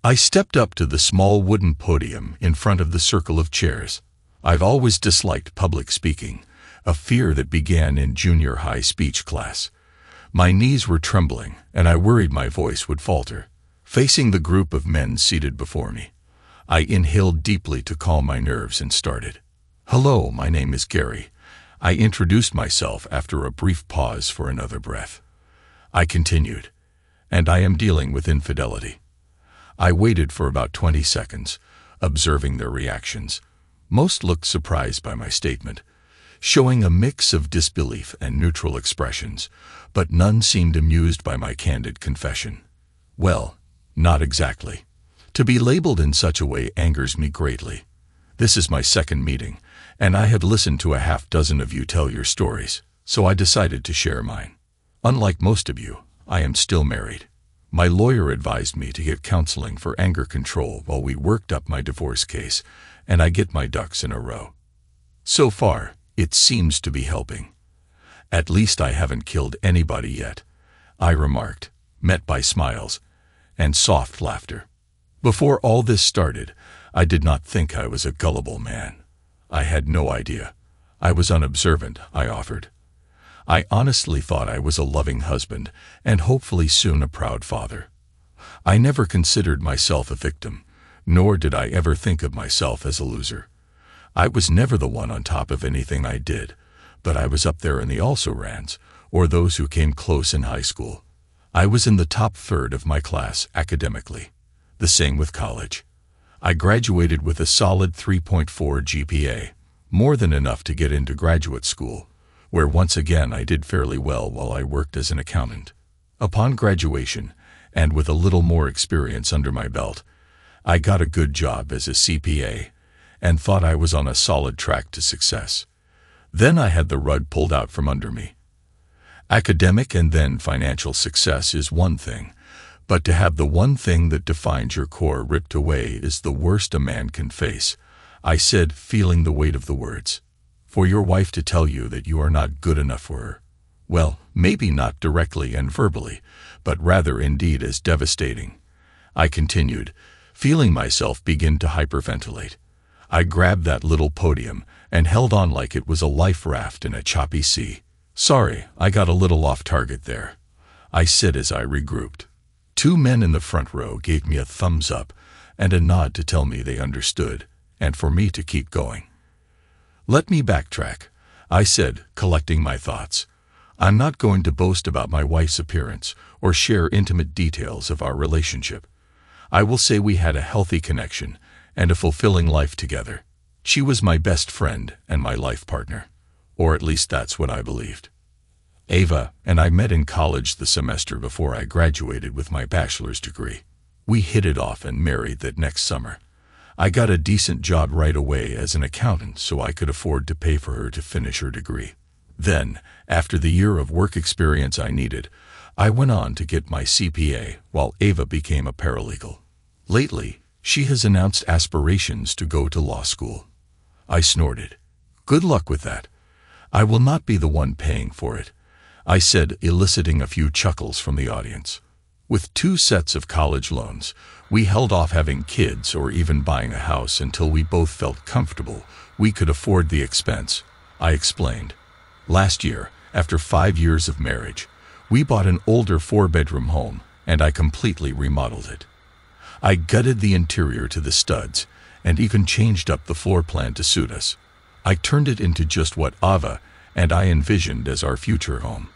I stepped up to the small wooden podium in front of the circle of chairs. I've always disliked public speaking, a fear that began in junior high speech class. My knees were trembling, and I worried my voice would falter. Facing the group of men seated before me, I inhaled deeply to calm my nerves and started. "Hello, my name is Gary." I introduced myself after a brief pause for another breath. I continued, "And I am dealing with infidelity." I waited for about 20 seconds, observing their reactions. Most looked surprised by my statement, showing a mix of disbelief and neutral expressions, but none seemed amused by my candid confession. Well, not exactly. To be labeled in such a way angers me greatly. This is my second meeting, and I have listened to a half-dozen of you tell your stories, so I decided to share mine. Unlike most of you, I am still married. My lawyer advised me to get counseling for anger control while we worked up my divorce case, and I get my ducks in a row. So far, it seems to be helping. "At least I haven't killed anybody yet," I remarked, met by smiles and soft laughter. Before all this started, I did not think I was a gullible man. I had no idea. I was unobservant, I offered. I honestly thought I was a loving husband and hopefully soon a proud father. I never considered myself a victim, nor did I ever think of myself as a loser. I was never the one on top of anything I did, but I was up there in the also-rans, or those who came close in high school. I was in the top third of my class academically. The same with college. I graduated with a solid 3.4 GPA, more than enough to get into graduate school, where once again I did fairly well while I worked as an accountant. Upon graduation, and with a little more experience under my belt, I got a good job as a CPA, and thought I was on a solid track to success. Then I had the rug pulled out from under me. Academic and then financial success is one thing, but to have the one thing that defines your core ripped away is the worst a man can face, I said, feeling the weight of the words. For your wife to tell you that you are not good enough for her. Well, maybe not directly and verbally, but rather indeed as devastating. I continued, feeling myself begin to hyperventilate. I grabbed that little podium and held on like it was a life raft in a choppy sea. "Sorry, I got a little off target there," I said as I regrouped. Two men in the front row gave me a thumbs up and a nod to tell me they understood, and for me to keep going. "Let me backtrack," I said, collecting my thoughts. "I'm not going to boast about my wife's appearance or share intimate details of our relationship. I will say we had a healthy connection and a fulfilling life together. She was my best friend and my life partner, or at least that's what I believed. Ava and I met in college the semester before I graduated with my bachelor's degree. We hit it off and married that next summer. I got a decent job right away as an accountant so I could afford to pay for her to finish her degree. Then, after the year of work experience I needed, I went on to get my CPA while Ava became a paralegal. Lately, she has announced aspirations to go to law school." I snorted. "Good luck with that. I will not be the one paying for it," I said, eliciting a few chuckles from the audience. With 2 sets of college loans, we held off having kids or even buying a house until we both felt comfortable we could afford the expense, I explained. Last year, after 5 years of marriage, we bought an older 4-bedroom home, and I completely remodeled it. I gutted the interior to the studs, and even changed up the floor plan to suit us. I turned it into just what Ava and I envisioned as our future home.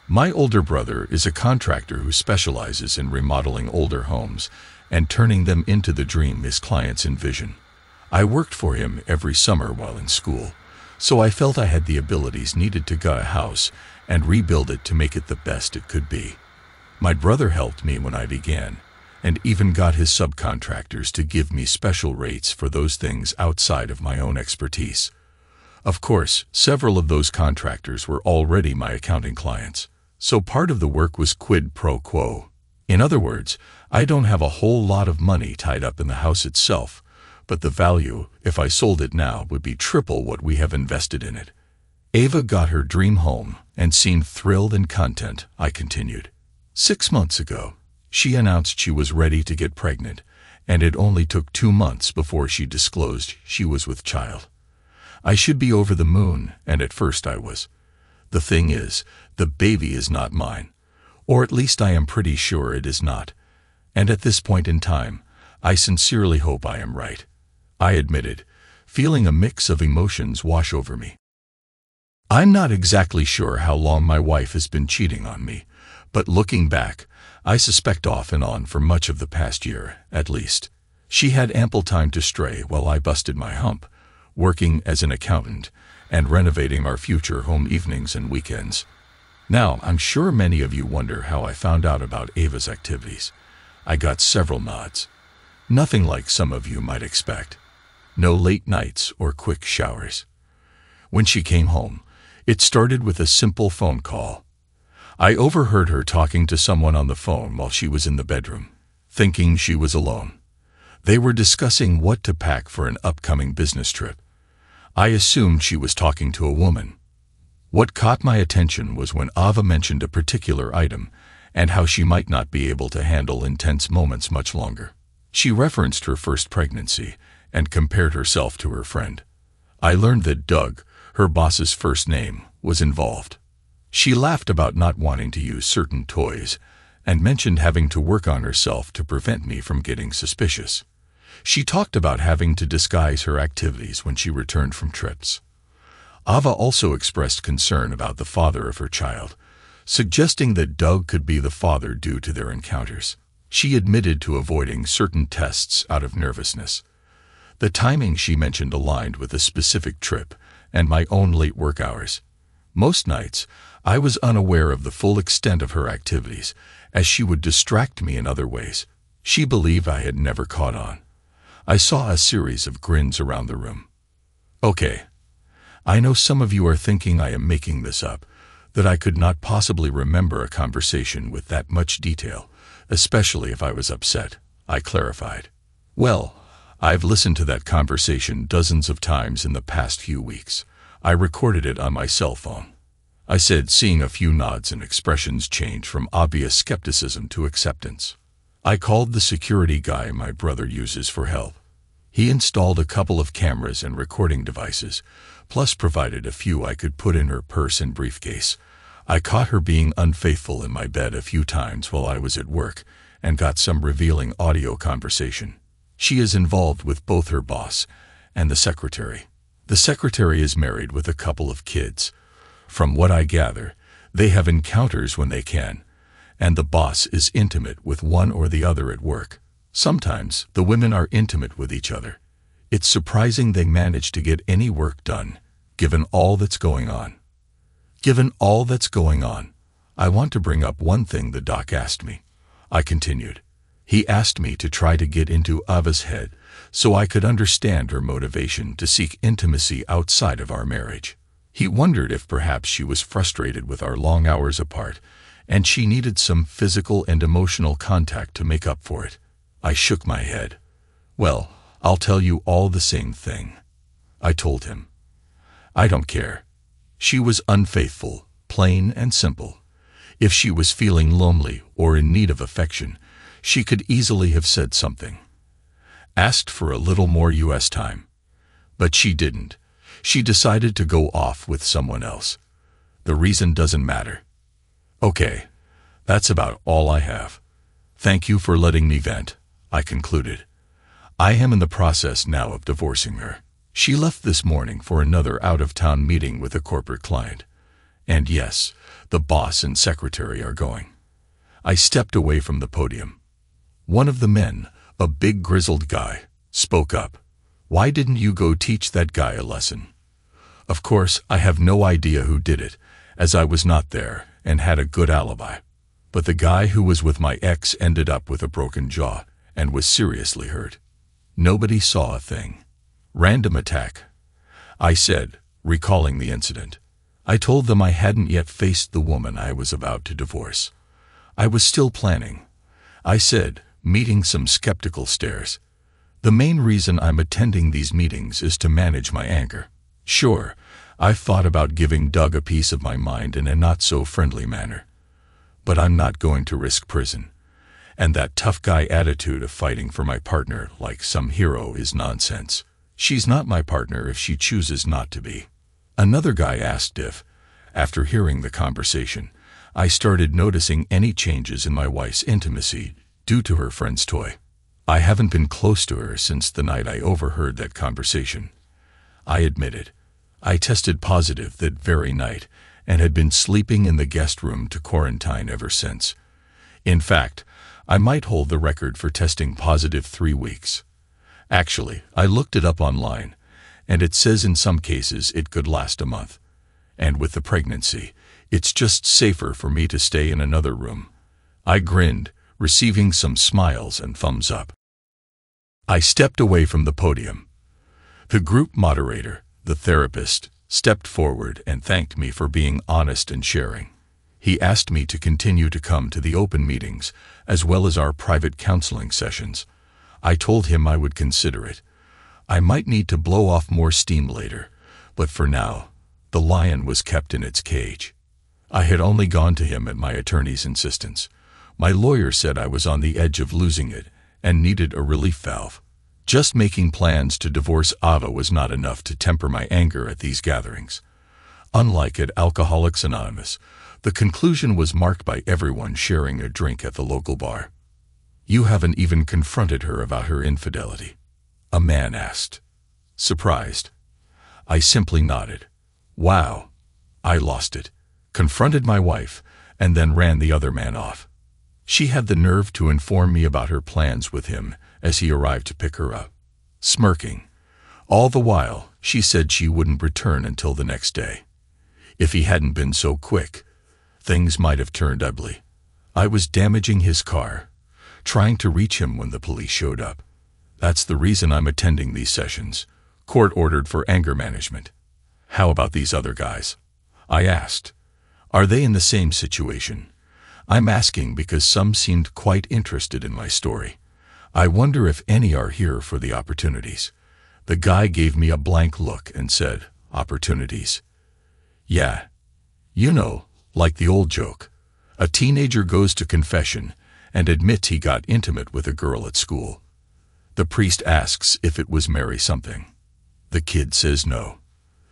My older brother is a contractor who specializes in remodeling older homes and turning them into the dream his clients envision. I worked for him every summer while in school, so I felt I had the abilities needed to gut a house and rebuild it to make it the best it could be. My brother helped me when I began, and even got his subcontractors to give me special rates for those things outside of my own expertise. Of course, several of those contractors were already my accounting clients, so part of the work was quid pro quo. In other words, I don't have a whole lot of money tied up in the house itself, but the value, if I sold it now, would be triple what we have invested in it. Ava got her dream home and seemed thrilled and content, I continued. 6 months ago, She announced she was ready to get pregnant, and it only took 2 months before she disclosed she was with child. I should be over the moon, and at first I was. The thing is, the baby is not mine. Or at least I am pretty sure it is not. And at this point in time, I sincerely hope I am right. I admitted, feeling a mix of emotions wash over me. I'm not exactly sure how long my wife has been cheating on me, but looking back, I suspect off and on for much of the past year, at least. She had ample time to stray while I busted my hump, working as an accountant and renovating our future home evenings and weekends. Now, I'm sure many of you wonder how I found out about Ava's activities. I got several nods. Nothing like some of you might expect. No late nights or quick showers. When she came home, it started with a simple phone call. I overheard her talking to someone on the phone while she was in the bedroom, thinking she was alone. They were discussing what to pack for an upcoming business trip. I assumed she was talking to a woman. What caught my attention was when Ava mentioned a particular item and how she might not be able to handle intense moments much longer. She referenced her first pregnancy and compared herself to her friend. I learned that Doug, her boss's first name, was involved. She laughed about not wanting to use certain toys and mentioned having to work on herself to prevent me from getting suspicious. She talked about having to disguise her activities when she returned from trips. Ava also expressed concern about the father of her child, suggesting that Doug could be the father due to their encounters. She admitted to avoiding certain tests out of nervousness. The timing she mentioned aligned with a specific trip and my own late work hours. Most nights, I was unaware of the full extent of her activities, as she would distract me in other ways. She believed I had never caught on. I saw a series of grins around the room. Okay. I know some of you are thinking I am making this up, that I could not possibly remember a conversation with that much detail, especially if I was upset, I clarified. Well, I've listened to that conversation dozens of times in the past few weeks. I recorded it on my cell phone. I said, seeing a few nods and expressions change from obvious skepticism to acceptance. I called the security guy my brother uses for help. He installed a couple of cameras and recording devices, plus provided a few I could put in her purse and briefcase. I caught her being unfaithful in my bed a few times while I was at work and got some revealing audio conversation. She is involved with both her boss and the secretary. The secretary is married with a couple of kids. From what I gather, they have encounters when they can, and the boss is intimate with one or the other at work. Sometimes the women are intimate with each other. It's surprising they manage to get any work done, given all that's going on. Given all that's going on, I want to bring up one thing the doc asked me. I continued. He asked me to try to get into Ava's head so I could understand her motivation to seek intimacy outside of our marriage. He wondered if perhaps she was frustrated with our long hours apart, and she needed some physical and emotional contact to make up for it. I shook my head. Well, I'll tell you all the same thing. I told him. I don't care. She was unfaithful, plain and simple. If she was feeling lonely or in need of affection, she could easily have said something. Asked for a little more US time. But she didn't. She decided to go off with someone else. The reason doesn't matter. Okay, that's about all I have. Thank you for letting me vent, I concluded. I am in the process now of divorcing her. She left this morning for another out-of-town meeting with a corporate client. And yes, the boss and secretary are going. I stepped away from the podium. One of the men, a big grizzled guy, spoke up. Why didn't you go teach that guy a lesson? Of course, I have no idea who did it, as I was not there and had a good alibi. But the guy who was with my ex ended up with a broken jaw and was seriously hurt. Nobody saw a thing. Random attack, I said, recalling the incident. I told them I hadn't yet faced the woman I was about to divorce. I was still planning, I said, meeting some skeptical stares. The main reason I'm attending these meetings is to manage my anger. Sure, I've thought about giving Doug a piece of my mind in a not-so-friendly manner. But I'm not going to risk prison. And that tough guy attitude of fighting for my partner like some hero is nonsense. She's not my partner if she chooses not to be. Another guy asked if, after hearing the conversation, I started noticing any changes in my wife's intimacy due to her friend's toy. I haven't been close to her since the night I overheard that conversation. I admitted. I tested positive that very night and had been sleeping in the guest room to quarantine ever since. In fact, I might hold the record for testing positive 3 weeks. Actually, I looked it up online, and it says in some cases it could last a month. And with the pregnancy, it's just safer for me to stay in another room. I grinned, receiving some smiles and thumbs up. I stepped away from the podium. The group moderator, the therapist, stepped forward and thanked me for being honest and sharing. He asked me to continue to come to the open meetings, as well as our private counseling sessions. I told him I would consider it. I might need to blow off more steam later, but for now, the lion was kept in its cage. I had only gone to him at my attorney's insistence. My lawyer said I was on the edge of losing it and needed a relief valve. Just making plans to divorce Ava was not enough to temper my anger at these gatherings. Unlike at Alcoholics Anonymous, the conclusion was marked by everyone sharing a drink at the local bar. "You haven't even confronted her about her infidelity?" a man asked. Surprised, I simply nodded. Wow, I lost it. Confronted my wife, and then ran the other man off. She had the nerve to inform me about her plans with him as he arrived to pick her up. Smirking. All the while, she said she wouldn't return until the next day. If he hadn't been so quick, things might have turned ugly. I was damaging his car, trying to reach him when the police showed up. That's the reason I'm attending these sessions, court-ordered for anger management. How about these other guys? I asked. Are they in the same situation? I'm asking because some seemed quite interested in my story. I wonder if any are here for the opportunities. The guy gave me a blank look and said, "Opportunities?" Yeah. You know, like the old joke. A teenager goes to confession and admits he got intimate with a girl at school. The priest asks if it was Mary something. The kid says no.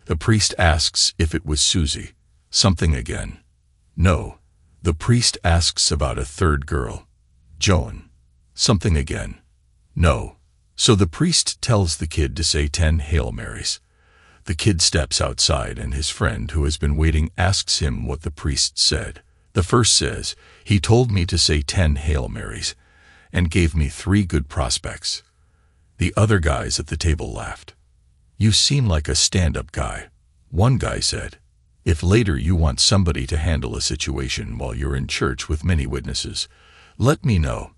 The priest asks if it was Susie something again. No. The priest asks about a third girl, Joan, something again. No. So the priest tells the kid to say 10 Hail Marys. The kid steps outside and his friend who has been waiting asks him what the priest said. The first says, "He told me to say 10 Hail Marys and gave me 3 good prospects." The other guys at the table laughed. "You seem like a stand-up guy," one guy said. "If later you want somebody to handle a situation while you're in church with many witnesses, let me know."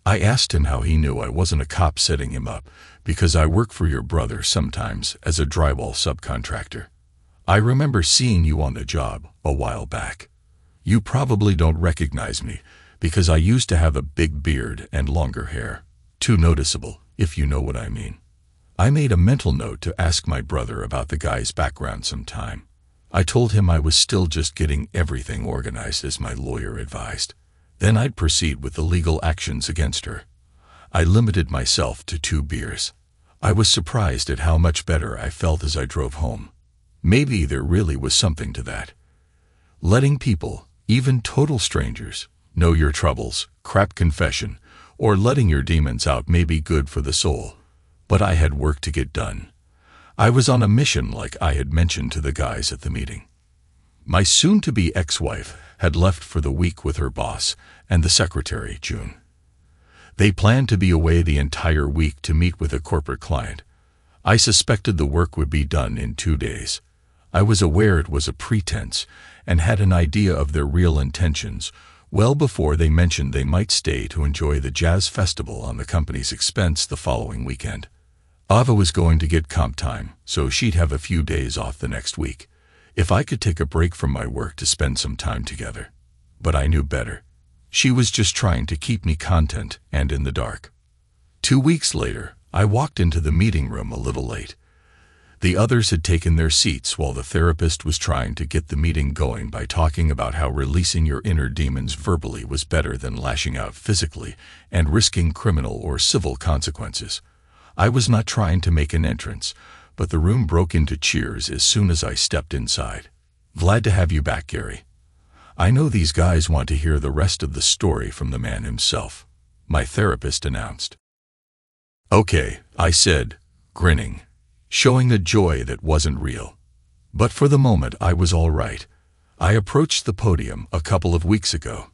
I asked him how he knew I wasn't a cop setting him up, because I work for your brother sometimes as a drywall subcontractor. I remember seeing you on the job a while back. You probably don't recognize me because I used to have a big beard and longer hair. Too noticeable, if you know what I mean. I made a mental note to ask my brother about the guy's background sometime. I told him I was still just getting everything organized as my lawyer advised. Then I'd proceed with the legal actions against her. I limited myself to 2 beers. I was surprised at how much better I felt as I drove home. Maybe there really was something to that. Letting people, even total strangers, know your troubles, crap confession, or letting your demons out may be good for the soul. But I had work to get done. I was on a mission like I had mentioned to the guys at the meeting. My soon-to-be ex-wife had left for the week with her boss and the secretary, June. They planned to be away the entire week to meet with a corporate client. I suspected the work would be done in 2 days. I was aware it was a pretense and had an idea of their real intentions well before they mentioned they might stay to enjoy the jazz festival on the company's expense the following weekend. Ava was going to get comp time, so she'd have a few days off the next week. If I could take a break from my work to spend some time together. But I knew better. She was just trying to keep me content and in the dark. 2 weeks later, I walked into the meeting room a little late. The others had taken their seats while the therapist was trying to get the meeting going by talking about how releasing your inner demons verbally was better than lashing out physically and risking criminal or civil consequences. I was not trying to make an entrance, but the room broke into cheers as soon as I stepped inside. "Glad to have you back, Gary. I know these guys want to hear the rest of the story from the man himself," my therapist announced. "Okay," I said, grinning, showing the joy that wasn't real. But for the moment I was all right. I approached the podium a couple of weeks ago.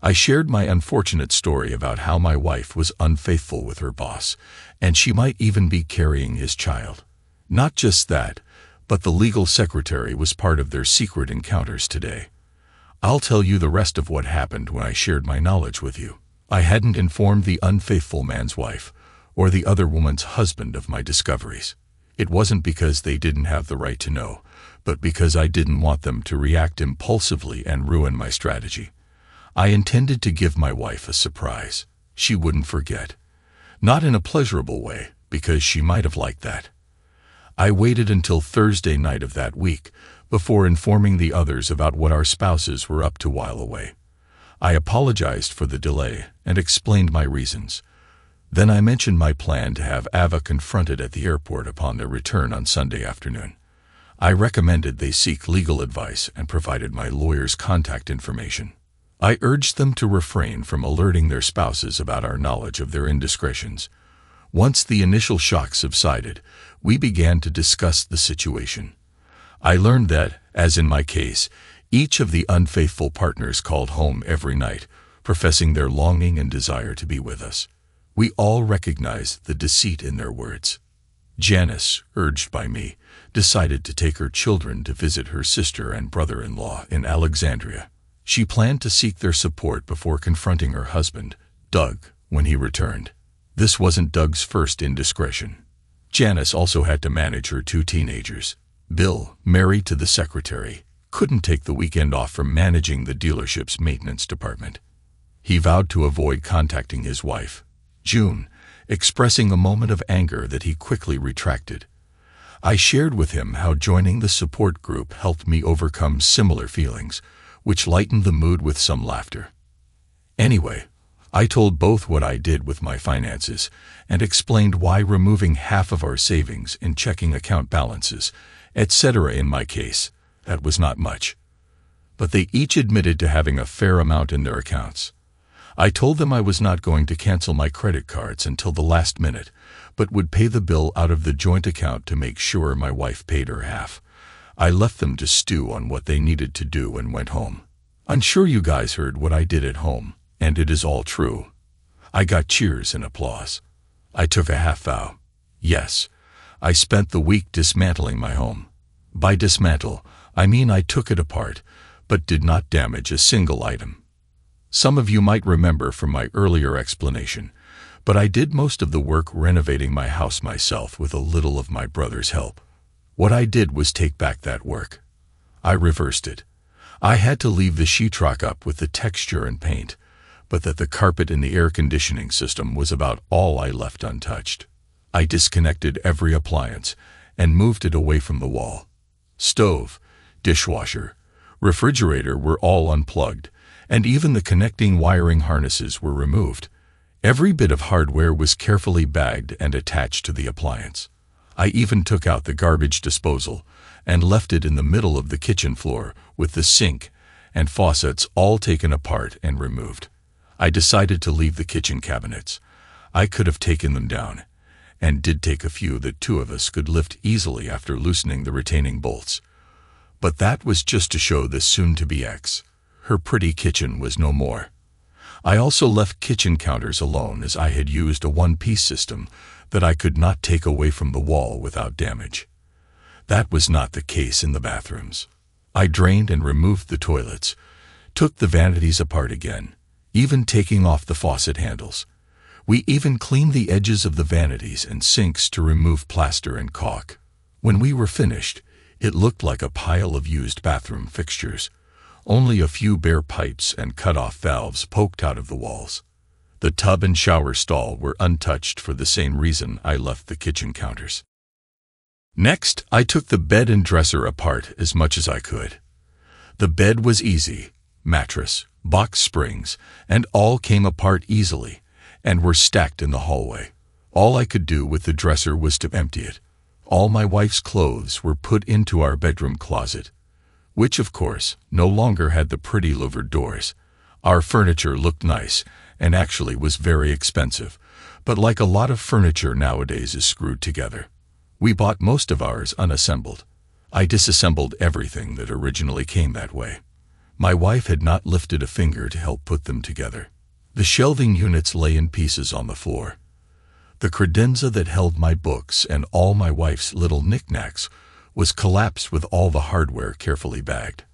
I shared my unfortunate story about how my wife was unfaithful with her boss, and she might even be carrying his child. Not just that, but the legal secretary was part of their secret encounters today. I'll tell you the rest of what happened when I shared my knowledge with you. I hadn't informed the unfaithful man's wife, or the other woman's husband of my discoveries. It wasn't because they didn't have the right to know, but because I didn't want them to react impulsively and ruin my strategy. I intended to give my wife a surprise. She wouldn't forget. Not in a pleasurable way, because she might have liked that. I waited until Thursday night of that week before informing the others about what our spouses were up to while away. I apologized for the delay and explained my reasons. Then I mentioned my plan to have Ava confronted at the airport upon their return on Sunday afternoon. I recommended they seek legal advice and provided my lawyer's contact information. I urged them to refrain from alerting their spouses about our knowledge of their indiscretions. Once the initial shock subsided, we began to discuss the situation. I learned that, as in my case, each of the unfaithful partners called home every night, professing their longing and desire to be with us. We all recognized the deceit in their words. Janice, urged by me, decided to take her children to visit her sister and brother-in-law in Alexandria. She planned to seek their support before confronting her husband, Doug, when he returned. This wasn't Doug's first indiscretion. Janice also had to manage her 2 teenagers. Bill, married to the secretary, couldn't take the weekend off from managing the dealership's maintenance department. He vowed to avoid contacting his wife, June, expressing a moment of anger that he quickly retracted. I shared with him how joining the support group helped me overcome similar feelings, which lightened the mood with some laughter. Anyway, I told both what I did with my finances and explained why removing half of our savings and checking account balances, etc. in my case, that was not much. But they each admitted to having a fair amount in their accounts. I told them I was not going to cancel my credit cards until the last minute, but would pay the bill out of the joint account to make sure my wife paid her half. I left them to stew on what they needed to do and went home. I'm sure you guys heard what I did at home, and it is all true. I got cheers and applause. I took a half vow. Yes, I spent the week dismantling my home. By dismantle, I mean I took it apart, but did not damage a single item. Some of you might remember from my earlier explanation, but I did most of the work renovating my house myself with a little of my brother's help. What I did was take back that work. I reversed it. I had to leave the sheetrock up with the texture and paint, but that the carpet in the air conditioning system was about all I left untouched. I disconnected every appliance and moved it away from the wall. Stove, dishwasher, refrigerator were all unplugged, and even the connecting wiring harnesses were removed. Every bit of hardware was carefully bagged and attached to the appliance. I even took out the garbage disposal and left it in the middle of the kitchen floor with the sink and faucets all taken apart and removed. I decided to leave the kitchen cabinets. I could have taken them down, and did take a few that 2 of us could lift easily after loosening the retaining bolts. But that was just to show the soon-to-be ex. Her pretty kitchen was no more. I also left kitchen counters alone as I had used a one-piece system that I could not take away from the wall without damage. That was not the case in the bathrooms. I drained and removed the toilets, took the vanities apart again, even taking off the faucet handles. We even cleaned the edges of the vanities and sinks to remove plaster and caulk. When we were finished, it looked like a pile of used bathroom fixtures. Only a few bare pipes and cut-off valves poked out of the walls. The tub and shower stall were untouched for the same reason I left the kitchen counters. Next, I took the bed and dresser apart as much as I could. The bed was easy, mattress, box springs, and all came apart easily, and were stacked in the hallway. All I could do with the dresser was to empty it. All my wife's clothes were put into our bedroom closet, which, of course, no longer had the pretty louvered doors. Our furniture looked nice, and actually was very expensive, but like a lot of furniture nowadays is screwed together. We bought most of ours unassembled. I disassembled everything that originally came that way. My wife had not lifted a finger to help put them together. The shelving units lay in pieces on the floor. The credenza that held my books and all my wife's little knickknacks was collapsed with all the hardware carefully bagged.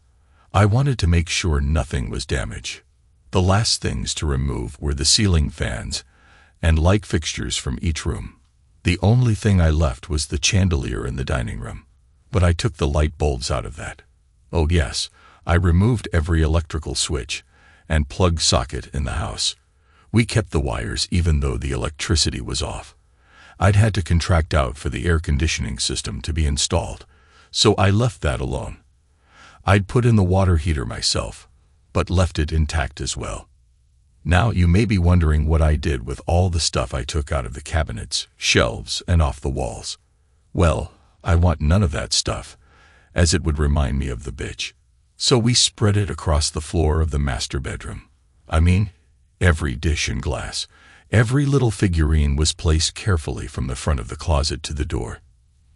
I wanted to make sure nothing was damaged. The last things to remove were the ceiling fans and light fixtures from each room. The only thing I left was the chandelier in the dining room, but I took the light bulbs out of that. Oh yes, I removed every electrical switch and plug socket in the house. We kept the wires even though the electricity was off. I'd had to contract out for the air conditioning system to be installed, so I left that alone. I'd put in the water heater myself, but left it intact as well. Now you may be wondering what I did with all the stuff I took out of the cabinets, shelves, and off the walls. Well, I want none of that stuff, as it would remind me of the bitch. So we spread it across the floor of the master bedroom. I mean, every dish and glass, every little figurine was placed carefully from the front of the closet to the door.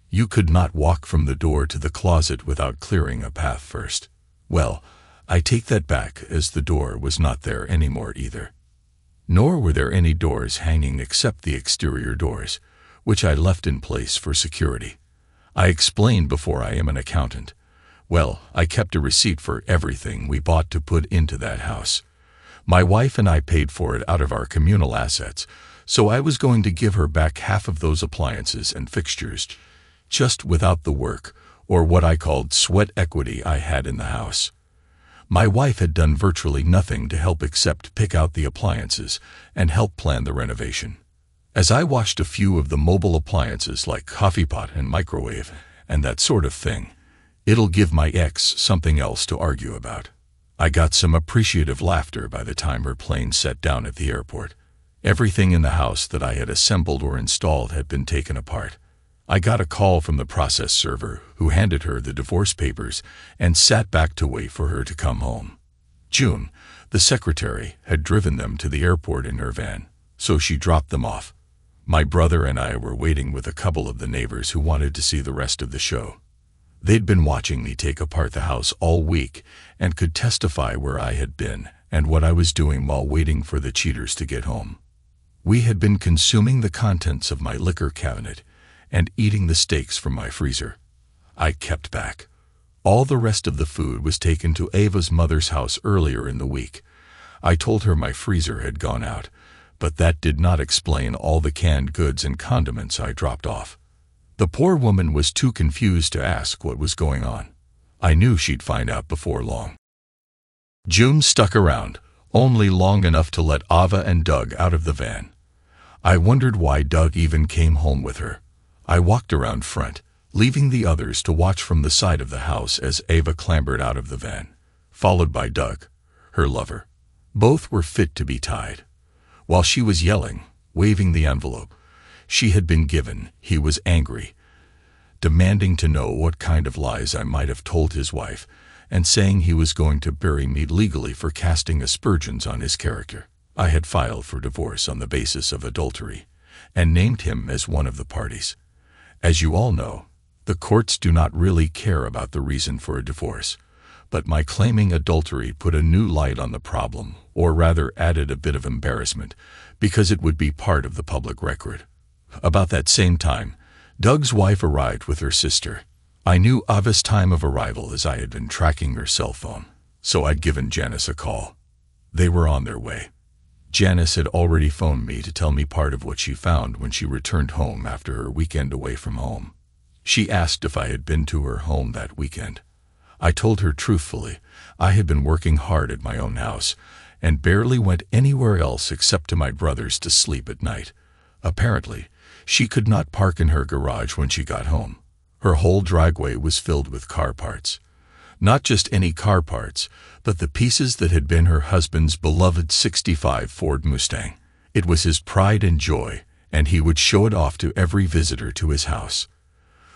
You could not walk from the door to the closet without clearing a path first. Well, I take that back, as the door was not there anymore either. Nor were there any doors hanging except the exterior doors, which I left in place for security. I explained before I am an accountant. Well, I kept a receipt for everything we bought to put into that house. My wife and I paid for it out of our communal assets, so I was going to give her back half of those appliances and fixtures, just without the work, or what I called sweat equity, I had in the house. My wife had done virtually nothing to help except pick out the appliances and help plan the renovation. As I washed a few of the mobile appliances like coffee pot and microwave and that sort of thing, it'll give my ex something else to argue about. I got some appreciative laughter by the time her plane set down at the airport. Everything in the house that I had assembled or installed had been taken apart. I got a call from the process server, who handed her the divorce papers and sat back to wait for her to come home. June, the secretary, had driven them to the airport in her van, so she dropped them off. My brother and I were waiting with a couple of the neighbors who wanted to see the rest of the show. They'd been watching me take apart the house all week and could testify where I had been and what I was doing while waiting for the cheaters to get home. We had been consuming the contents of my liquor cabinet and eating the steaks from my freezer. I kept back. All the rest of the food was taken to Ava's mother's house earlier in the week. I told her my freezer had gone out, but that did not explain all the canned goods and condiments I dropped off. The poor woman was too confused to ask what was going on. I knew she'd find out before long. June stuck around, only long enough to let Ava and Doug out of the van. I wondered why Doug even came home with her. I walked around front, leaving the others to watch from the side of the house as Ava clambered out of the van, followed by Doug, her lover. Both were fit to be tied. While she was yelling, waving the envelope she had been given, he was angry, demanding to know what kind of lies I might have told his wife, and saying he was going to bury me legally for casting aspersions on his character. I had filed for divorce on the basis of adultery, and named him as one of the parties. As you all know, the courts do not really care about the reason for a divorce, but my claiming adultery put a new light on the problem, or rather added a bit of embarrassment, because it would be part of the public record. About that same time, Doug's wife arrived with her sister. I knew Ava's time of arrival as I had been tracking her cell phone, so I'd given Janice a call. They were on their way. Janice had already phoned me to tell me part of what she found when she returned home after her weekend away from home. She asked if I had been to her home that weekend. I told her truthfully I had been working hard at my own house and barely went anywhere else except to my brother's to sleep at night. Apparently, she could not park in her garage when she got home. Her whole driveway was filled with car parts. Not just any car parts, but the pieces that had been her husband's beloved '65 Ford Mustang. It was his pride and joy, and he would show it off to every visitor to his house.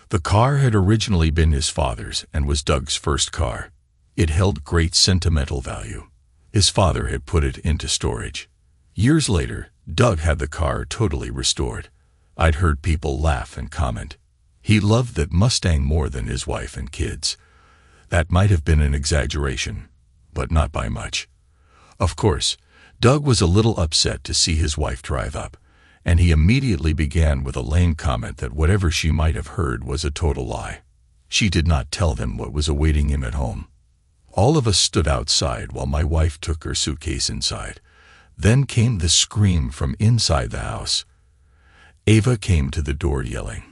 The car had originally been his father's and was Doug's first car. It held great sentimental value. His father had put it into storage. Years later, Doug had the car totally restored. I'd heard people laugh and comment. He loved that Mustang more than his wife and kids. That might have been an exaggeration, but not by much. Of course, Doug was a little upset to see his wife drive up, and he immediately began with a lame comment that whatever she might have heard was a total lie. She did not tell them what was awaiting him at home. All of us stood outside while my wife took her suitcase inside. Then came the scream from inside the house. Ava came to the door yelling,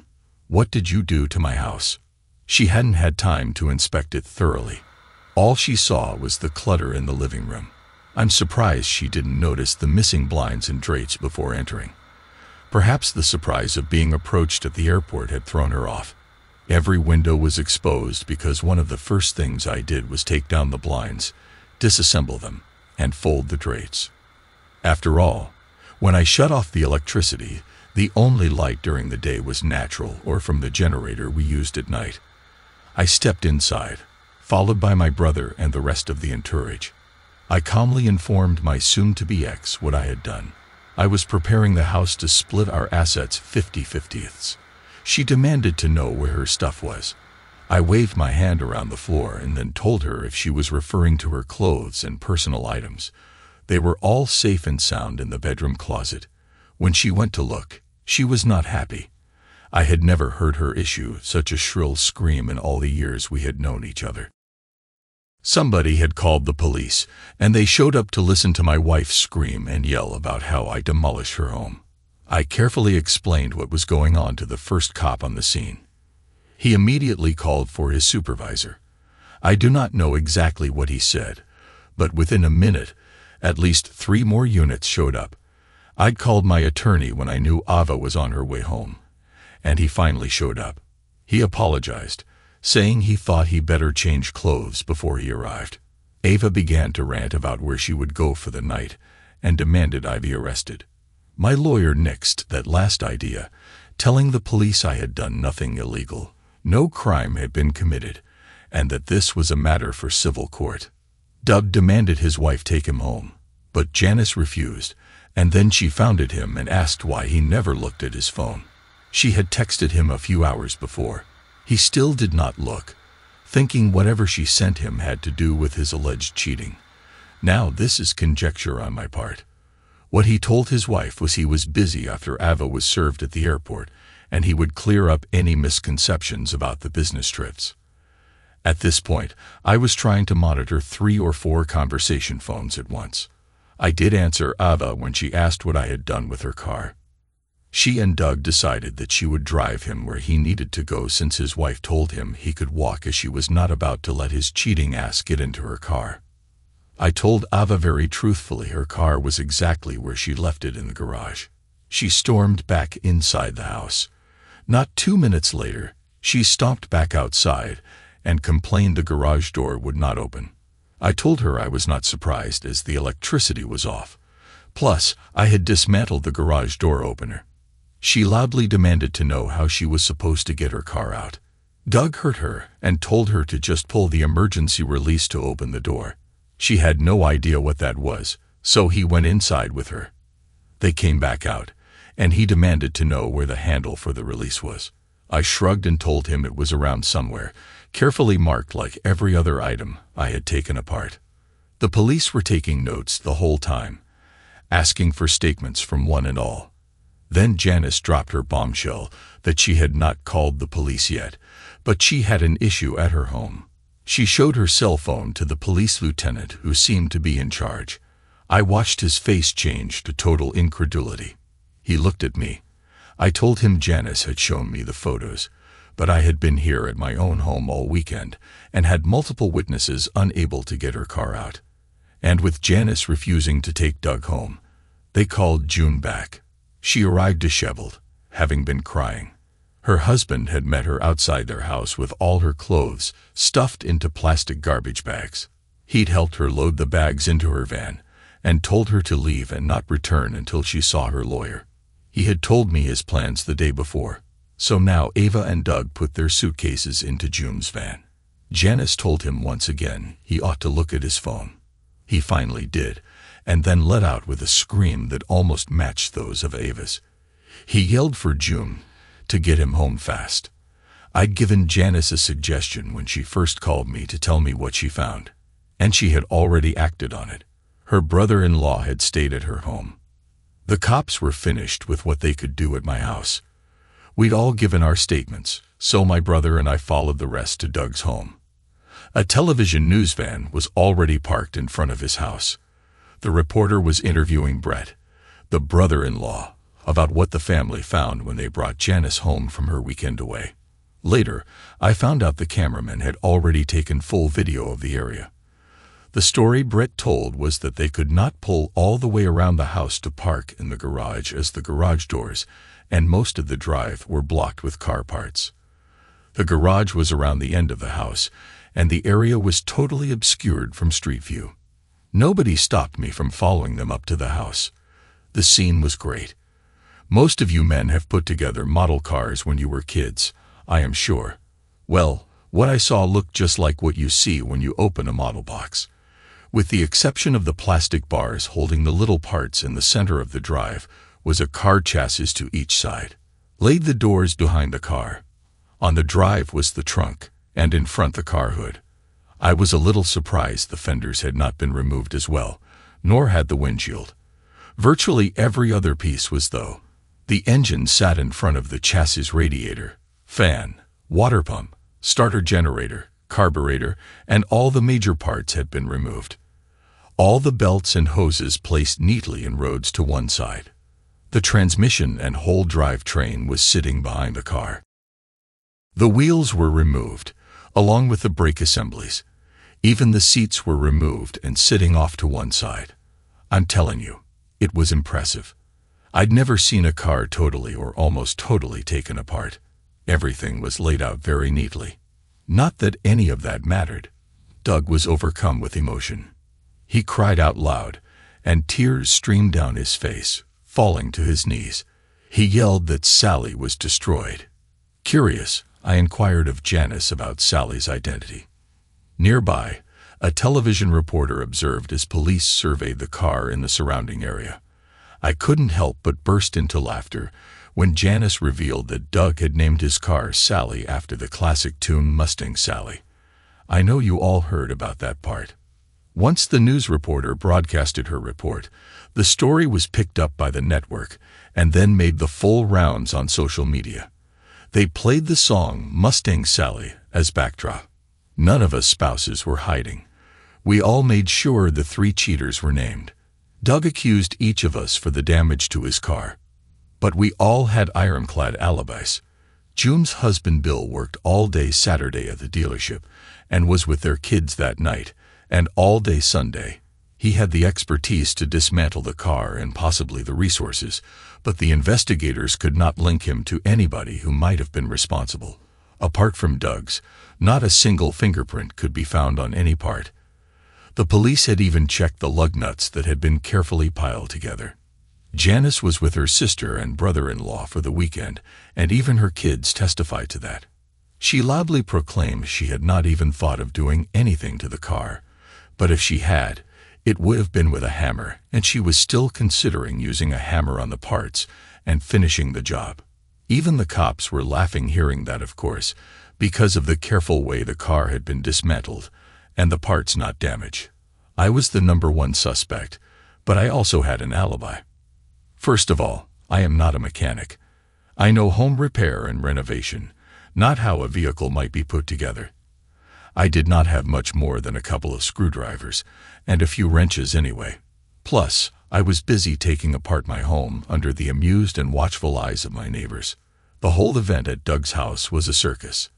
"What did you do to my house?" She hadn't had time to inspect it thoroughly. All she saw was the clutter in the living room. I'm surprised she didn't notice the missing blinds and drapes before entering. Perhaps the surprise of being approached at the airport had thrown her off. Every window was exposed because one of the first things I did was take down the blinds, disassemble them, and fold the drapes. After all, when I shut off the electricity, the only light during the day was natural or from the generator we used at night. I stepped inside, followed by my brother and the rest of the entourage. I calmly informed my soon-to-be ex what I had done. I was preparing the house to split our assets 50-50ths. She demanded to know where her stuff was. I waved my hand around the floor and then told her if she was referring to her clothes and personal items. They were all safe and sound in the bedroom closet. When she went to look, she was not happy. I had never heard her issue such a shrill scream in all the years we had known each other. Somebody had called the police, and they showed up to listen to my wife scream and yell about how I demolished her home. I carefully explained what was going on to the first cop on the scene. He immediately called for his supervisor. I do not know exactly what he said, but within a minute, at least 3 more units showed up. I'd called my attorney when I knew Ava was on her way home, and he finally showed up. He apologized, saying he thought he better change clothes before he arrived. Ava began to rant about where she would go for the night and demanded I be arrested. My lawyer nixed that last idea, telling the police I had done nothing illegal, no crime had been committed, and that this was a matter for civil court. Doug demanded his wife take him home, but Janice refused, and then she founded him and asked why he never looked at his phone. She had texted him a few hours before. He still did not look, thinking whatever she sent him had to do with his alleged cheating. Now this is conjecture on my part. What he told his wife was he was busy after Ava was served at the airport, and he would clear up any misconceptions about the business trips. At this point, I was trying to monitor 3 or 4 conversation phones at once. I did answer Ava when she asked what I had done with her car. She and Doug decided that she would drive him where he needed to go since his wife told him he could walk as she was not about to let his cheating ass get into her car. I told Ava very truthfully her car was exactly where she left it in the garage. She stormed back inside the house. Not 2 minutes later, she stomped back outside and complained the garage door would not open. I told her I was not surprised as the electricity was off. Plus, I had dismantled the garage door opener. She loudly demanded to know how she was supposed to get her car out. Doug heard her and told her to just pull the emergency release to open the door. She had no idea what that was, so he went inside with her. They came back out, and he demanded to know where the handle for the release was. I shrugged and told him it was around somewhere, carefully marked like every other item I had taken apart. The police were taking notes the whole time, asking for statements from one and all. Then Janice dropped her bombshell that she had not called the police yet, but she had an issue at her home. She showed her cell phone to the police lieutenant who seemed to be in charge. I watched his face change to total incredulity. He looked at me. I told him Janice had shown me the photos, but I had been here at my own home all weekend and had multiple witnesses unable to get her car out. And with Janice refusing to take Doug home, they called June back. She arrived disheveled, having been crying. Her husband had met her outside their house with all her clothes stuffed into plastic garbage bags. He'd helped her load the bags into her van and told her to leave and not return until she saw her lawyer. He had told me his plans the day before, so now Ava and Doug put their suitcases into June's van. Janice told him once again he ought to look at his phone. He finally did, and then let out with a scream that almost matched those of Ava's. He yelled for June to get him home fast. I'd given Janice a suggestion when she first called me to tell me what she found, and she had already acted on it. Her brother-in-law had stayed at her home. The cops were finished with what they could do at my house. We'd all given our statements, so my brother and I followed the rest to Doug's home. A television news van was already parked in front of his house. The reporter was interviewing Brett, the brother-in-law, about what the family found when they brought Janice home from her weekend away. Later, I found out the cameraman had already taken full video of the area. The story Brett told was that they could not pull all the way around the house to park in the garage, as the garage doors and most of the drive were blocked with car parts. The garage was around the end of the house, and the area was totally obscured from street view. Nobody stopped me from following them up to the house. The scene was great. Most of you men have put together model cars when you were kids, I am sure. Well, what I saw looked just like what you see when you open a model box. With the exception of the plastic bars holding the little parts in the center of the drive, was a car chassis to each side. Laid the doors behind the car. On the drive was the trunk, and in front the car hood. I was a little surprised the fenders had not been removed as well, nor had the windshield. Virtually every other piece was, though. The engine sat in front of the chassis, radiator, fan, water pump, starter generator, carburetor, and all the major parts had been removed. All the belts and hoses placed neatly in rows to one side. The transmission and whole drivetrain was sitting behind the car. The wheels were removed, along with the brake assemblies. Even the seats were removed and sitting off to one side. I'm telling you, it was impressive. I'd never seen a car totally or almost totally taken apart. Everything was laid out very neatly. Not that any of that mattered. Doug was overcome with emotion. He cried out loud, and tears streamed down his face, falling to his knees. He yelled that Sally was destroyed. Curious, I inquired of Janice about Sally's identity. Nearby, a television reporter observed as police surveyed the car in the surrounding area. I couldn't help but burst into laughter when Janice revealed that Doug had named his car Sally after the classic tune Mustang Sally. I know you all heard about that part. Once the news reporter broadcasted her report, the story was picked up by the network and then made the full rounds on social media. They played the song Mustang Sally as backdrop. None of us spouses were hiding. We all made sure the 3 cheaters were named. Doug accused each of us for the damage to his car. But we all had ironclad alibis. June's husband Bill worked all day Saturday at the dealership and was with their kids that night, and all day Sunday. He had the expertise to dismantle the car and possibly the resources, but the investigators could not link him to anybody who might have been responsible. Apart from Doug's, not a single fingerprint could be found on any part. The police had even checked the lug nuts that had been carefully piled together. Janice was with her sister and brother-in-law for the weekend, and even her kids testified to that. She loudly proclaimed she had not even thought of doing anything to the car, but if she had, it would have been with a hammer, and she was still considering using a hammer on the parts and finishing the job. Even the cops were laughing hearing that, of course, because of the careful way the car had been dismantled and the parts not damaged. I was the #1 suspect, but I also had an alibi. First of all, I am not a mechanic. I know home repair and renovation, not how a vehicle might be put together. I did not have much more than a couple of screwdrivers and a few wrenches anyway. Plus, I was busy taking apart my home under the amused and watchful eyes of my neighbors. The whole event at Doug's house was a circus.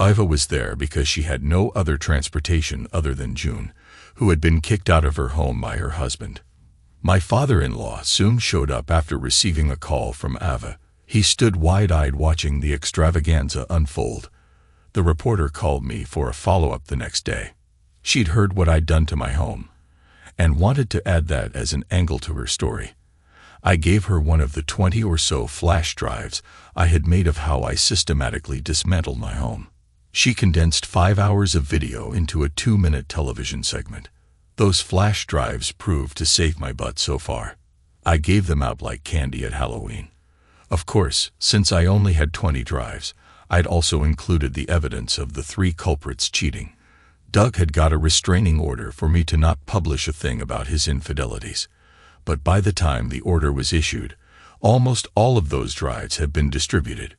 Iva was there because she had no other transportation other than June, who had been kicked out of her home by her husband. My father-in-law soon showed up after receiving a call from Ava. He stood wide-eyed watching the extravaganza unfold. The reporter called me for a follow-up the next day. She'd heard what I'd done to my home and wanted to add that as an angle to her story. I gave her one of the 20 or so flash drives I had made of how I systematically dismantled my home. She condensed 5 hours of video into a 2-minute television segment. Those flash drives proved to save my butt so far. I gave them out like candy at Halloween. Of course, since I only had 20 drives, I'd also included the evidence of the 3 culprits cheating. Doug had got a restraining order for me to not publish a thing about his infidelities. But by the time the order was issued, almost all of those drives had been distributed.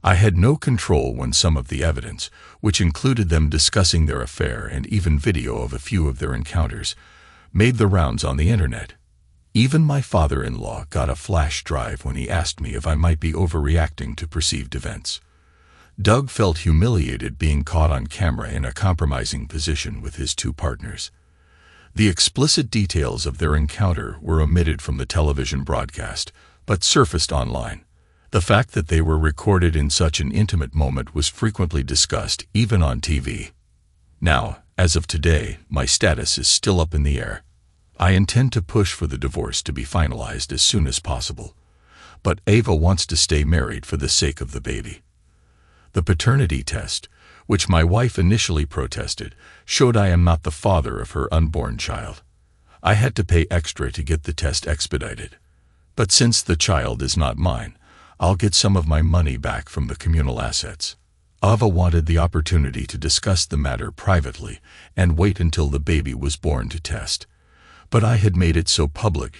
I had no control when some of the evidence, which included them discussing their affair and even video of a few of their encounters, made the rounds on the internet. Even my father-in-law got a flash drive when he asked me if I might be overreacting to perceived events. Doug felt humiliated being caught on camera in a compromising position with his 2 partners. The explicit details of their encounter were omitted from the television broadcast, but surfaced online. The fact that they were recorded in such an intimate moment was frequently discussed, even on TV. Now, as of today, my status is still up in the air. I intend to push for the divorce to be finalized as soon as possible. But Ava wants to stay married for the sake of the baby. The paternity test, which my wife initially protested, showed I am not the father of her unborn child. I had to pay extra to get the test expedited. But since the child is not mine, I'll get some of my money back from the communal assets. Ava wanted the opportunity to discuss the matter privately and wait until the baby was born to test. But I had made it so public,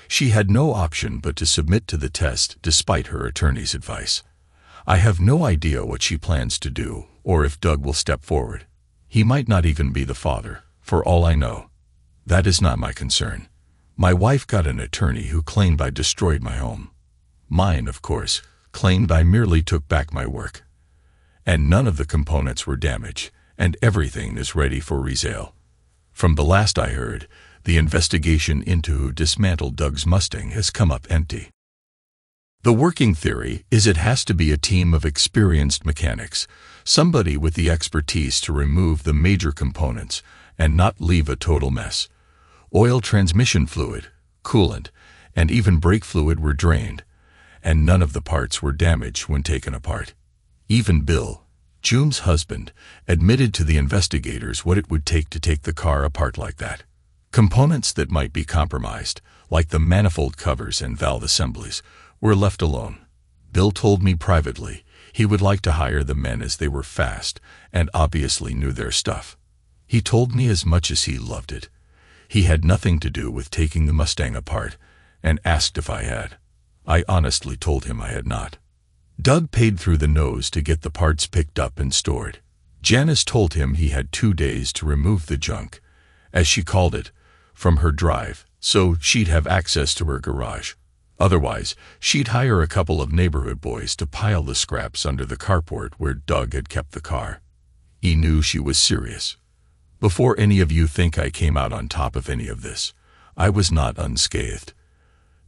she had no option but to submit to the test despite her attorney's advice. I have no idea what she plans to do, or if Doug will step forward. He might not even be the father, for all I know. That is not my concern. My wife got an attorney who claimed I destroyed my home. Mine, of course, claimed I merely took back my work. And none of the components were damaged, and everything is ready for resale. From the last I heard, the investigation into who dismantled Doug's Mustang has come up empty. The working theory is it has to be a team of experienced mechanics, somebody with the expertise to remove the major components and not leave a total mess. Oil transmission fluid, coolant, and even brake fluid were drained, and none of the parts were damaged when taken apart. Even Bill, June's husband, admitted to the investigators what it would take to take the car apart like that. Components that might be compromised, like the manifold covers and valve assemblies, were left alone. Bill told me privately he would like to hire the men as they were fast and obviously knew their stuff. He told me as much as he loved it. He had nothing to do with taking the Mustang apart and asked if I had. I honestly told him I had not. Doug paid through the nose to get the parts picked up and stored. Janice told him he had 2 days to remove the junk, as she called it, from her drive, so she'd have access to her garage. Otherwise, she'd hire a couple of neighborhood boys to pile the scraps under the carport where Doug had kept the car. He knew she was serious. Before any of you think I came out on top of any of this, I was not unscathed.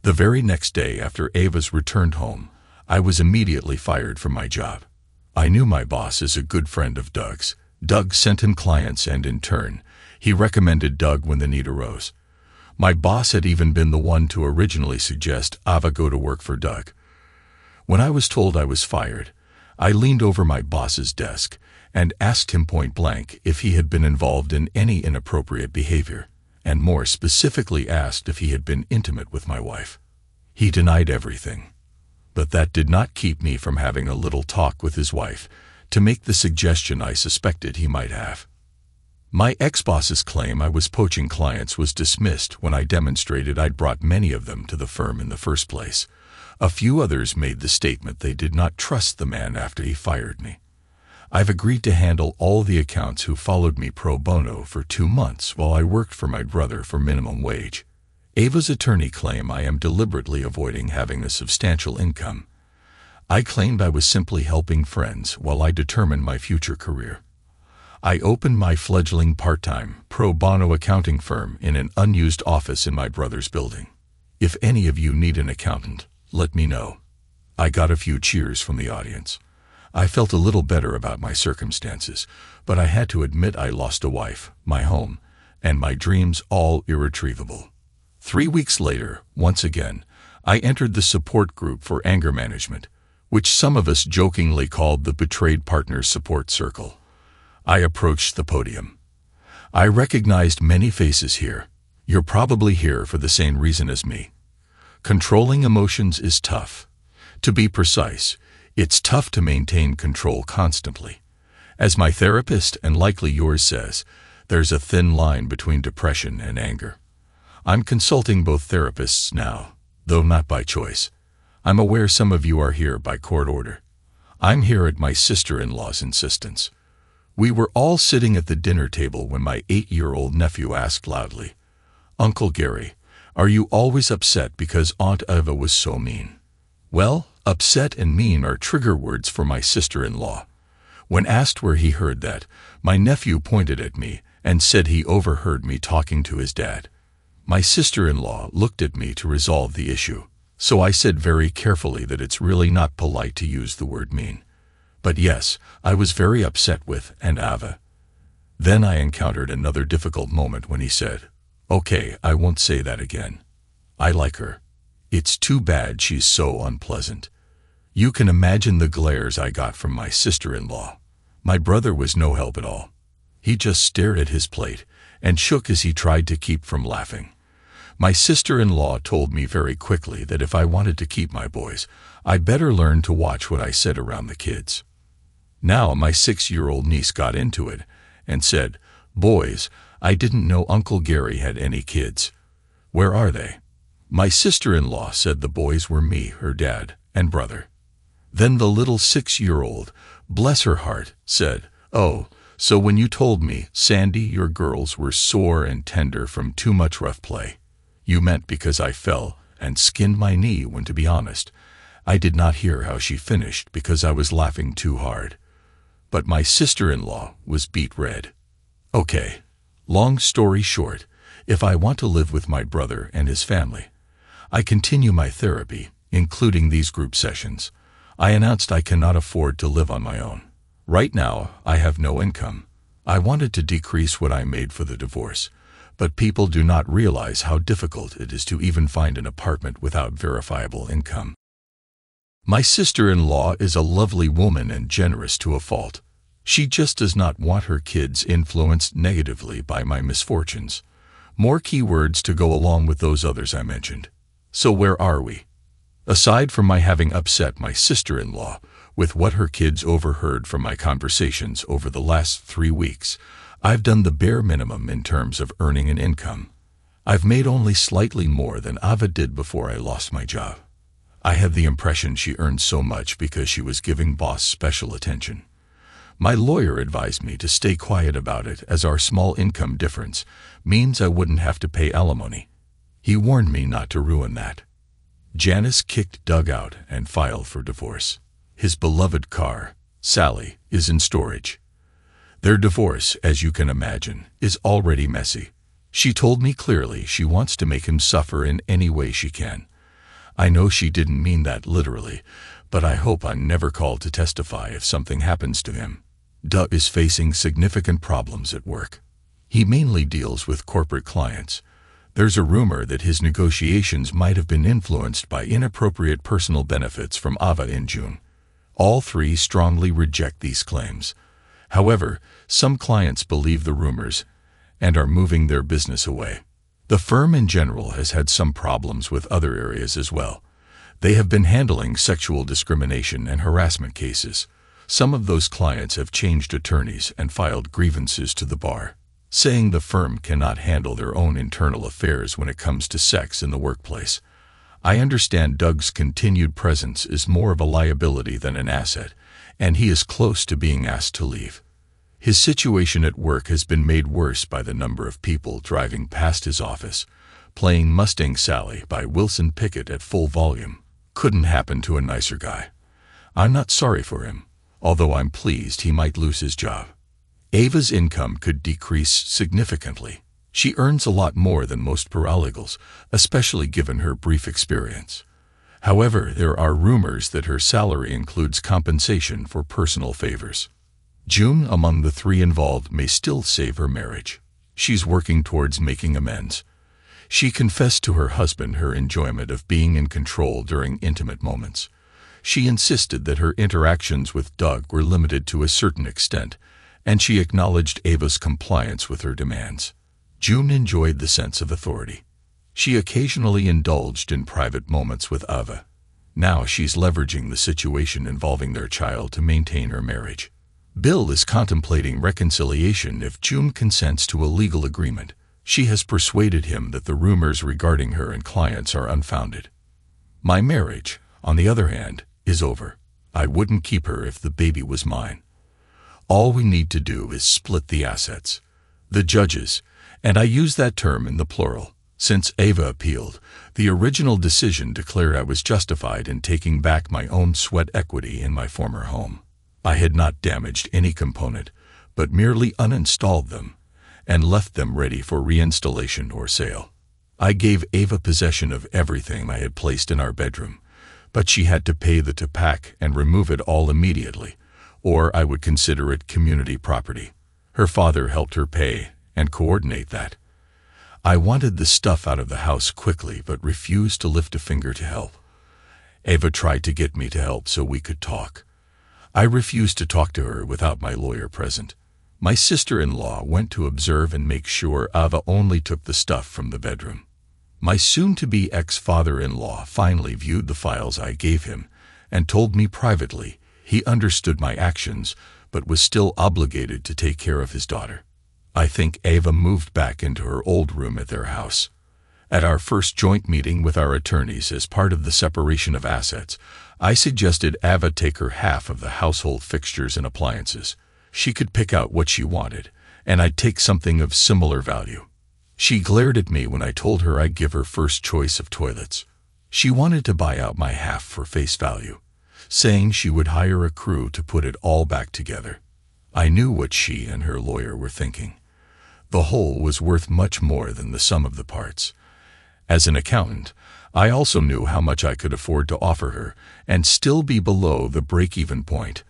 The very next day after Ava's returned home, I was immediately fired from my job. I knew my boss is a good friend of Doug's. Doug sent him clients and in turn, he recommended Doug when the need arose. My boss had even been the one to originally suggest Ava go to work for Doug. When I was told I was fired, I leaned over my boss's desk and asked him point blank if he had been involved in any inappropriate behavior, and more specifically asked if he had been intimate with my wife. He denied everything. But that did not keep me from having a little talk with his wife to make the suggestion I suspected he might have. My ex-boss's claim I was poaching clients was dismissed when I demonstrated I'd brought many of them to the firm in the first place. A few others made the statement they did not trust the man after he fired me. I've agreed to handle all the accounts who followed me pro bono for 2 months while I worked for my brother for minimum wage. Ava's attorney claimed I am deliberately avoiding having a substantial income. I claimed I was simply helping friends while I determined my future career. I opened my fledgling part-time, pro bono accounting firm in an unused office in my brother's building. If any of you need an accountant, let me know. I got a few cheers from the audience. I felt a little better about my circumstances, but I had to admit I lost a wife, my home, and my dreams, all irretrievable. 3 weeks later, once again, I entered the support group for anger management, which some of us jokingly called the Betrayed Partners Support Circle. I approached the podium. I recognized many faces here. You're probably here for the same reason as me. Controlling emotions is tough. To be precise, it's tough to maintain control constantly. As my therapist, and likely yours, says, there's a thin line between depression and anger. I'm consulting both therapists now, though not by choice. I'm aware some of you are here by court order. I'm here at my sister-in-law's insistence. We were all sitting at the dinner table when my 8-year-old nephew asked loudly, "Uncle Gary, are you always upset because Aunt Eva was so mean?" Well, upset and mean are trigger words for my sister-in-law. When asked where he heard that, my nephew pointed at me and said he overheard me talking to his dad. My sister-in-law looked at me to resolve the issue, so I said very carefully that it's really not polite to use the word mean. But yes, I was very upset with Aunt Ava. Then I encountered another difficult moment when he said, "Okay, I won't say that again. I like her. It's too bad she's so unpleasant." You can imagine the glares I got from my sister-in-law. My brother was no help at all. He just stared at his plate and shook as he tried to keep from laughing. My sister-in-law told me very quickly that if I wanted to keep my boys, I better learn to watch what I said around the kids. Now my 6-year-old niece got into it and said, "Boys, I didn't know Uncle Gary had any kids. Where are they?" My sister-in-law said the boys were me, her dad, and brother. Then the little 6-year-old, bless her heart, said, "Oh, so when you told me, Sandy, your girls were sore and tender from too much rough play, you meant because I fell and skinned my knee when, to be honest, I did not hear how she finished because I was laughing too hard." But my sister-in-law was beet red. Okay, long story short, if I want to live with my brother and his family, I continue my therapy, including these group sessions. I announced I cannot afford to live on my own. Right now, I have no income. I wanted to decrease what I made for the divorce, but people do not realize how difficult it is to even find an apartment without verifiable income. My sister-in-law is a lovely woman and generous to a fault. She just does not want her kids influenced negatively by my misfortunes. More keywords to go along with those others I mentioned. So where are we? Aside from my having upset my sister-in-law with what her kids overheard from my conversations over the last 3 weeks, I've done the bare minimum in terms of earning an income. I've made only slightly more than Ava did before I lost my job. I have the impression she earned so much because she was giving boss special attention. My lawyer advised me to stay quiet about it as our small income difference means I wouldn't have to pay alimony. He warned me not to ruin that. Janice kicked Doug out and filed for divorce. His beloved car, Sally, is in storage. Their divorce, as you can imagine, is already messy. She told me clearly she wants to make him suffer in any way she can. I know she didn't mean that literally, but I hope I'm never called to testify if something happens to him. Doug is facing significant problems at work. He mainly deals with corporate clients. There's a rumor that his negotiations might have been influenced by inappropriate personal benefits from Ava in June. All three strongly reject these claims. However, some clients believe the rumors and are moving their business away. The firm in general has had some problems with other areas as well. They have been handling sexual discrimination and harassment cases. Some of those clients have changed attorneys and filed grievances to the bar, saying the firm cannot handle their own internal affairs when it comes to sex in the workplace. I understand Doug's continued presence is more of a liability than an asset, and he is close to being asked to leave. His situation at work has been made worse by the number of people driving past his office, playing Mustang Sally by Wilson Pickett at full volume. Couldn't happen to a nicer guy. I'm not sorry for him, although I'm pleased he might lose his job. Ava's income could decrease significantly. She earns a lot more than most paralegals, especially given her brief experience. However, there are rumors that her salary includes compensation for personal favors. June, among the three involved, may still save her marriage. She's working towards making amends. She confessed to her husband her enjoyment of being in control during intimate moments. She insisted that her interactions with Doug were limited to a certain extent, and she acknowledged Ava's compliance with her demands. June enjoyed the sense of authority. She occasionally indulged in private moments with Ava. Now she's leveraging the situation involving their child to maintain her marriage. Bill is contemplating reconciliation if June consents to a legal agreement. She has persuaded him that the rumors regarding her and clients are unfounded. My marriage, on the other hand, is over. I wouldn't keep her if the baby was mine. All we need to do is split the assets. The judges, and I use that term in the plural, since Ava appealed, the original decision declared I was justified in taking back my own sweat equity in my former home. I had not damaged any component, but merely uninstalled them and left them ready for reinstallation or sale. I gave Ava possession of everything I had placed in our bedroom, but she had to pay to pack and remove it all immediately, or I would consider it community property. Her father helped her pay and coordinate that. I wanted the stuff out of the house quickly but refused to lift a finger to help. Ava tried to get me to help so we could talk. I refused to talk to her without my lawyer present. My sister-in-law went to observe and make sure Ava only took the stuff from the bedroom. My soon-to-be ex-father-in-law finally viewed the files I gave him and told me privately he understood my actions but was still obligated to take care of his daughter. I think Ava moved back into her old room at their house. At our first joint meeting with our attorneys as part of the separation of assets, I suggested Ava take her half of the household fixtures and appliances. She could pick out what she wanted, and I'd take something of similar value. She glared at me when I told her I'd give her first choice of toilets. She wanted to buy out my half for face value, saying she would hire a crew to put it all back together. I knew what she and her lawyer were thinking. The whole was worth much more than the sum of the parts. As an accountant, I also knew how much I could afford to offer her and still be below the break-even point.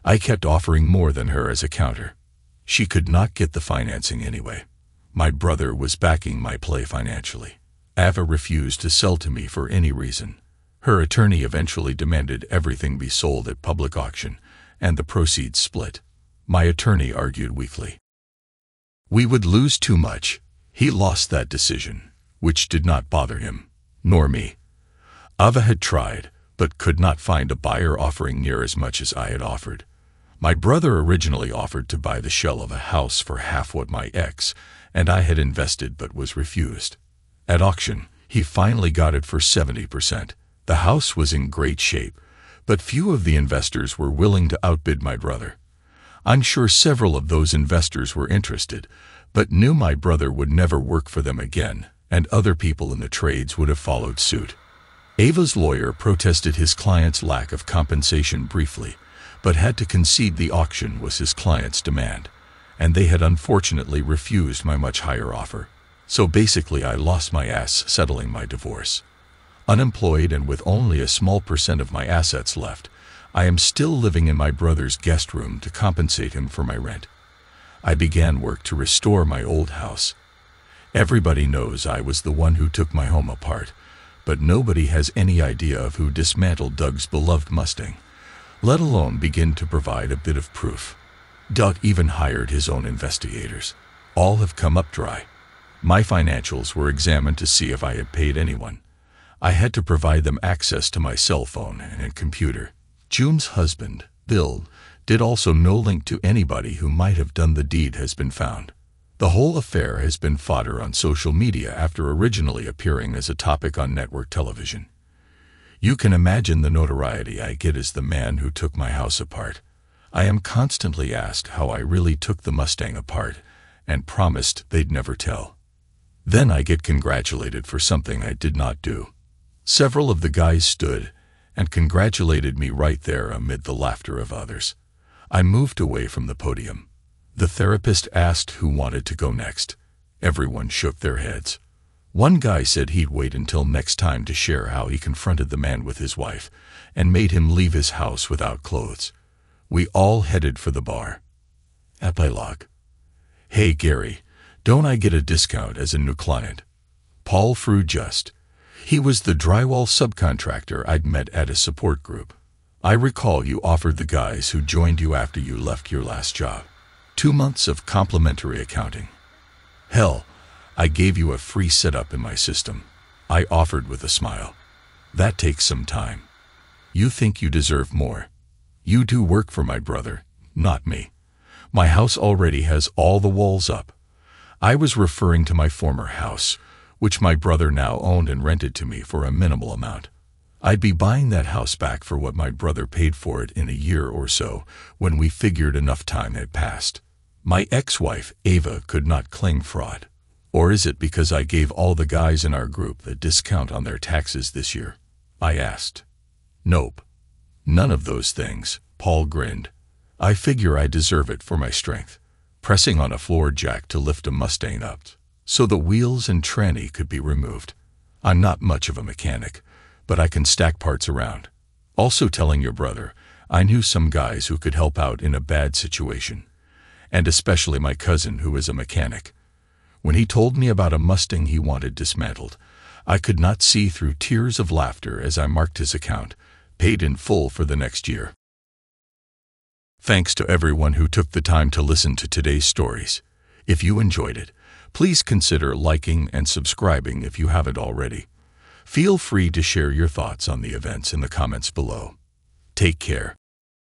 I kept offering more than her as a counter. She could not get the financing anyway. My brother was backing my play financially. Ava refused to sell to me for any reason. Her attorney eventually demanded everything be sold at public auction and the proceeds split. My attorney argued weakly. We would lose too much. He lost that decision, which did not bother him, nor me. Ava had tried, but could not find a buyer offering near as much as I had offered. My brother originally offered to buy the shell of a house for half what my ex and I had invested but was refused. At auction, he finally got it for 70%. The house was in great shape, but few of the investors were willing to outbid my brother. I'm sure several of those investors were interested, but knew my brother would never work for them again, and other people in the trades would have followed suit. Ava's lawyer protested his client's lack of compensation briefly, but had to concede the auction was his client's demand, and they had unfortunately refused my much higher offer. So basically I lost my ass settling my divorce. Unemployed and with only a small percent of my assets left, I am still living in my brother's guest room to compensate him for my rent. I began work to restore my old house. Everybody knows I was the one who took my home apart, but nobody has any idea of who dismantled Doug's beloved Mustang, let alone begin to provide a bit of proof. Doug even hired his own investigators. All have come up dry. My financials were examined to see if I had paid anyone. I had to provide them access to my cell phone and computer. June's husband, Bill, did also no link to anybody who might have done the deed has been found. The whole affair has been fodder on social media after originally appearing as a topic on network television. You can imagine the notoriety I get as the man who took my house apart. I am constantly asked how I really took the Mustang apart and promised they'd never tell. Then I get congratulated for something I did not do. Several of the guys stood and congratulated me right there amid the laughter of others. I moved away from the podium. The therapist asked who wanted to go next. Everyone shook their heads. One guy said he'd wait until next time to share how he confronted the man with his wife and made him leave his house without clothes. We all headed for the bar. Epilogue. Hey Gary, don't I get a discount as a new client? Paul Frew just. He was the drywall subcontractor I'd met at a support group. I recall you offered the guys who joined you after you left your last job 2 months of complimentary accounting. Hell, I gave you a free setup in my system. I offered with a smile. That takes some time. You think you deserve more. You do work for my brother, not me. My house already has all the walls up. I was referring to my former house, which my brother now owned and rented to me for a minimal amount. I'd be buying that house back for what my brother paid for it in a year or so when we figured enough time had passed. My ex-wife, Ava, could not claim fraud. Or is it because I gave all the guys in our group a discount on their taxes this year? I asked. Nope. None of those things, Paul grinned. I figure I deserve it for my strength, pressing on a floor jack to lift a Mustang up so the wheels and tranny could be removed. I'm not much of a mechanic, but I can stack parts around. Also telling your brother, I knew some guys who could help out in a bad situation, and especially my cousin who is a mechanic. When he told me about a Mustang he wanted dismantled, I could not see through tears of laughter as I marked his account, paid in full for the next year. Thanks to everyone who took the time to listen to today's stories. If you enjoyed it, please consider liking and subscribing if you haven't already. Feel free to share your thoughts on the events in the comments below. Take care.